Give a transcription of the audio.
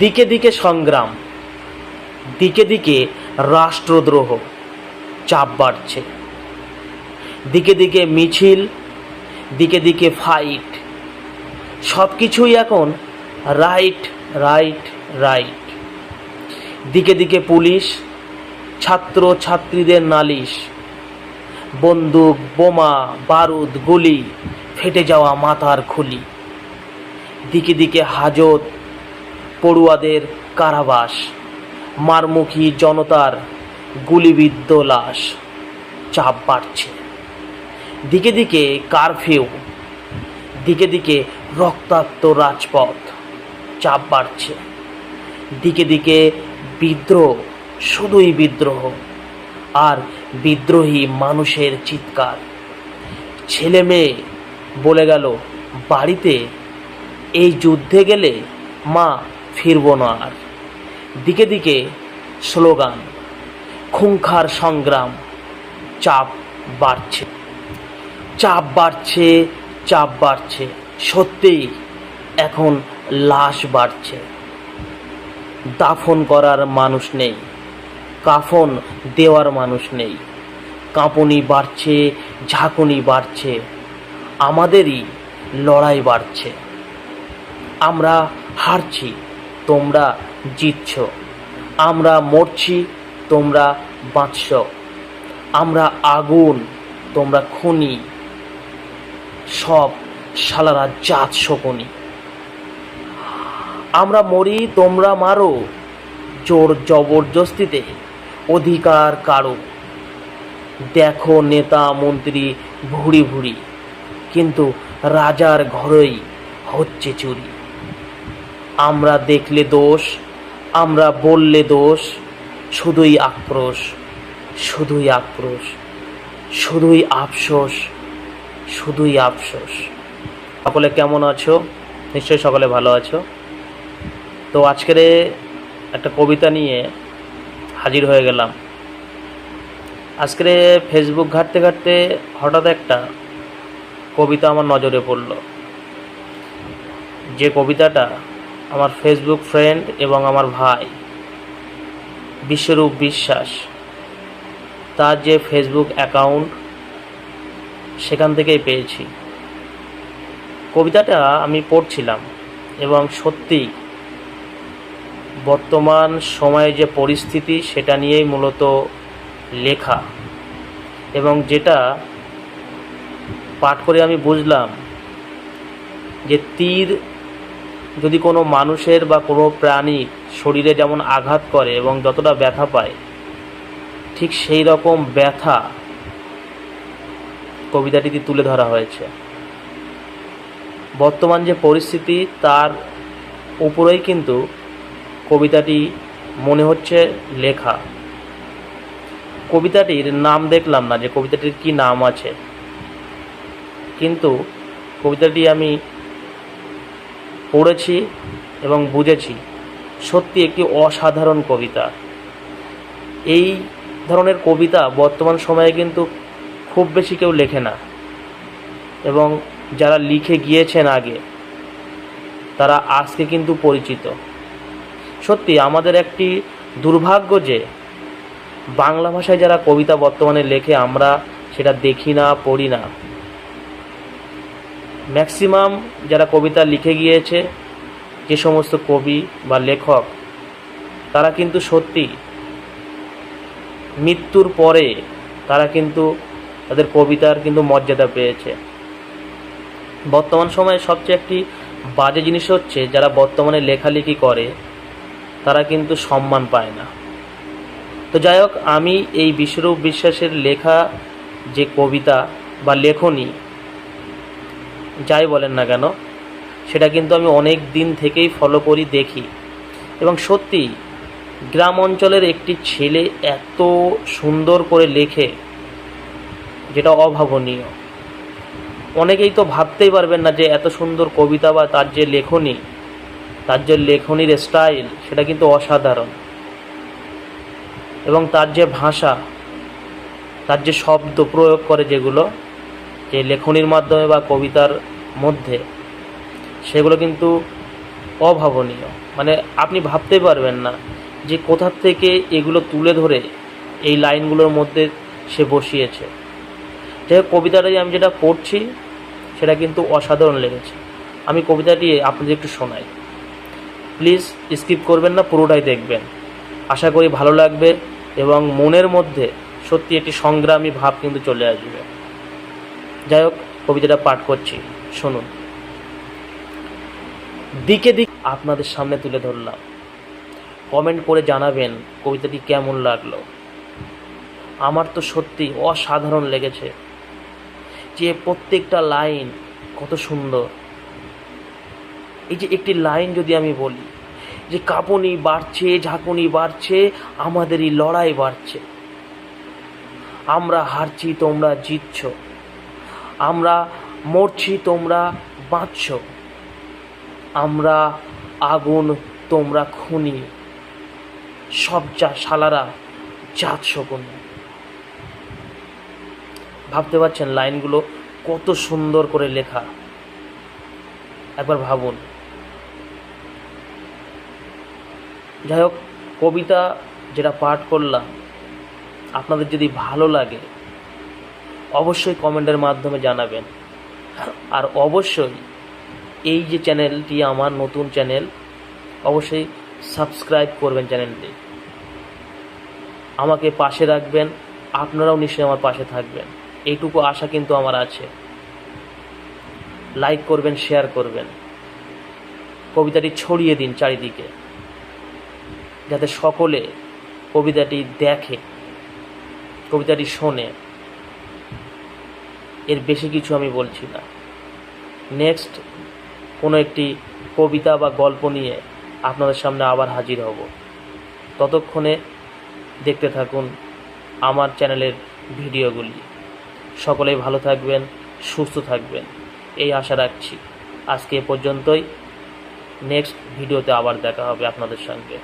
দিকে দিকে সংগ্রাম, দিকে দিকে রাষ্ট্রদ্রোহ, চাপ বাড়ছে। দিকে দিকে মিছিল, দিকে দিকে ফাইট, সব কিছুই এখন রাইট রাইট রাইট। দিকে দিকে পুলিশ, ছাত্র ছাত্রীদের নালিশ, বন্দুক, বোমা, বারুদ, গুলি, ফেটে যাওয়া মাথার খুলি। দিকে দিকে হাজত, পড়ুয়াদের কারাবাস, মারমুখী জনতার গুলিবিদ্ধ লাশ, চাপ বাড়ছে। দিকে দিকে কারফিউ, দিকে দিকে রক্তাক্ত রাজপথ, চাপ বাড়ছে। দিকে দিকে বিদ্রোহ, শুধুই বিদ্রোহ, আর বিদ্রোহী মানুষের চিৎকার। ছেলে মেয়ে বলে গেল বাড়িতে, এই যুদ্ধে গেলে মা ফিরব না আর। দিকে দিকে স্লোগান, খুংখার সংগ্রাম, চাপ বাড়ছে, চাপ বাড়ছে, চাপ বাড়ছে। সত্যিই এখন লাশ বাড়ছে। দাফন করার মানুষ নেই, কাফন দেওয়ার মানুষ নেই। কাঁপুনি বাড়ছে, ঝাঁকুনি বাড়ছে, আমাদেরই লড়াই বাড়ছে। আমরা হারছি, তোমরা জিতছ। আমরা মরছি, তোমরা বাঁচছ। আমরা আগুন, তোমরা খুনি, সব শালারা জাত শকুনি। আমরা মরি, তোমরা মারো, জোর জবরদস্তিতে অধিকার কারো। দেখো নেতা মন্ত্রী ভুড়ি ভুড়ি, কিন্তু রাজার ঘরেই হচ্ছে চুরি। আমরা দেখলে দোষ, আমরা বললে দোষ, শুধুই আক্রোশ, শুধুই আক্রোশ, শুধুই আফসোস, শুধুই আফসোস। সকলে কেমন আছো? নিশ্চয়ই সকলে ভালো আছো। তো আজকের একটা কবিতা নিয়ে হাজির হয়ে গেলাম। আজকে ফেসবুক ঘাঁটতে ঘাঁটতে হঠাৎ একটা কবিতা আমার নজরে পড়ল, যে কবিতাটা আমার ফেসবুক ফ্রেন্ড এবং আমার ভাই বিশ্বরূপ বিশ্বাস, তার যে ফেসবুক অ্যাকাউন্ট, সেখান থেকেই পেয়েছি। কবিতাটা আমি পড়ছিলাম এবং সত্যি বর্তমান সময়ে যে পরিস্থিতি, সেটা নিয়েই মূলত লেখা। এবং যেটা পাঠ করে আমি বুঝলাম যে তীর যদি কোনো মানুষের বা কোনো প্রাণীর শরীরে যেমন আঘাত করে এবং যতটা ব্যথা পায়, ঠিক সেই রকম ব্যথা কবিতাটিতে তুলে ধরা হয়েছে। বর্তমান যে পরিস্থিতি, তার উপরেই কিন্তু কবিতাটি মনে হচ্ছে লেখা। কবিতাটির নাম দেখলাম না যে কবিতাটির কি নাম আছে, কিন্তু কবিতাটি আমি পড়েছি এবং বুঝেছি সত্যি একটি অসাধারণ কবিতা। এই ধরনের কবিতা বর্তমান সময়ে কিন্তু খুব বেশি কেউ লেখে না, এবং যারা লিখে গিয়েছেন আগে, তারা আজকে কিন্তু পরিচিত। সত্যি আমাদের একটি দুর্ভাগ্য যে বাংলা ভাষায় যারা কবিতা বর্তমানে লেখে, আমরা সেটা দেখি না, পড়ি না। ম্যাক্সিমাম যারা কবিতা লিখে গিয়েছে, যে সমস্ত কবি বা লেখক, তারা কিন্তু সত্যি মৃত্যুর পরে তারা কিন্তু তাদের কবিতার কিন্তু মর্যাদা পেয়েছে। বর্তমান সময়ে সবচেয়ে একটি বাজে জিনিস হচ্ছে, যারা বর্তমানে লেখালেখি করে তারা কিন্তু সম্মান পায় না। তো যাই হোক, আমি এই বিশ্বরূপ বিশ্বাসের লেখা যে কবিতা বা লেখনী, যাই বলেন না কেন, সেটা কিন্তু আমি অনেক দিন থেকেই ফলো করি, দেখি। এবং সত্যি গ্রাম অঞ্চলের একটি ছেলে এত সুন্দর করে লেখে, যেটা অভাবনীয়। অনেকেই তো ভাবতেই পারবেন না যে এত সুন্দর কবিতা বা তার যে লেখনী, তার যে লেখনীর স্টাইল, সেটা কিন্তু অসাধারণ। এবং তার যে ভাষা, তার যে শব্দ প্রয়োগ করে, যেগুলো যে লেখনীর মাধ্যমে বা কবিতার মধ্যে, সেগুলো কিন্তু অভাবনীয়। মানে আপনি ভাবতে পারবেন না যে কোথা থেকে এগুলো তুলে ধরে এই লাইনগুলোর মধ্যে সে বসিয়েছে। যাই হোক, কবিতাটাই আমি যেটা পড়ছি সেটা কিন্তু অসাধারণ লেগেছে। আমি কবিতাটি আপনাদের একটু শোনাই, প্লিজ স্কিপ করবেন না, পুরোটাই দেখবেন। আশা করি ভালো লাগবে এবং মনের মধ্যে সত্যি একটি সংগ্রামী ভাব কিন্তু চলে আসবে। যাই হোক, কবিতাটা পাঠ করছি, শুনুন। দিকে দিকে আপনাদের সামনে তুলে ধরলাম, কমেন্ট করে জানাবেন কবিতাটি কেমন লাগলো। আমার তো সত্যি অসাধারণ লেগেছে, যে প্রত্যেকটা লাইন কত সুন্দর। এই যে একটি লাইন যদি আমি বলি, যে কাঁপুনি বাড়ছে, ঝাঁকুনি বাড়ছে, আমাদেরই লড়াই বাড়ছে, আমরা হারছি তোমরা জিতছ, আমরা মরছি তোমরা বাঁচছ, আমরা আগুন তোমরা খুনি, সব যা শালারা জাত শকুনি। ভাবতে পারছেন লাইনগুলো কত সুন্দর করে লেখা, একবার ভাবুন। যাই হোক, কবিতা যেটা পাঠ করলাম আপনাদের যদি ভালো লাগে অবশ্যই কমেন্টের মাধ্যমে জানাবেন। আর অবশ্যই এই যে চ্যানেলটি আমার নতুন চ্যানেল, অবশ্যই সাবস্ক্রাইব করবেন চ্যানেলটি, আমাকে পাশে রাখবেন, আপনারাও নিশ্চয়ই আমার পাশে থাকবেন, এইটুকু আশা কিন্তু আমার আছে। লাইক করবেন, শেয়ার করবেন, কবিতাটি ছড়িয়ে দিন চারিদিকে, যাতে সকলে কবিতাটি দেখে, কবিতাটি শোনে। এর বেশি কিছু আমি বলছি না। নেক্সট কোনো একটি কবিতা বা গল্প নিয়ে আপনাদের সামনে আবার হাজির হব। ততক্ষণে দেখতে থাকুন আমার চ্যানেলের ভিডিওগুলি। সকলেই ভালো থাকবেন, সুস্থ থাকবেন, এই আশা রাখছি। আজকে এ পর্যন্তই। নেক্সট ভিডিওতে আবার দেখা হবে আপনাদের সঙ্গে।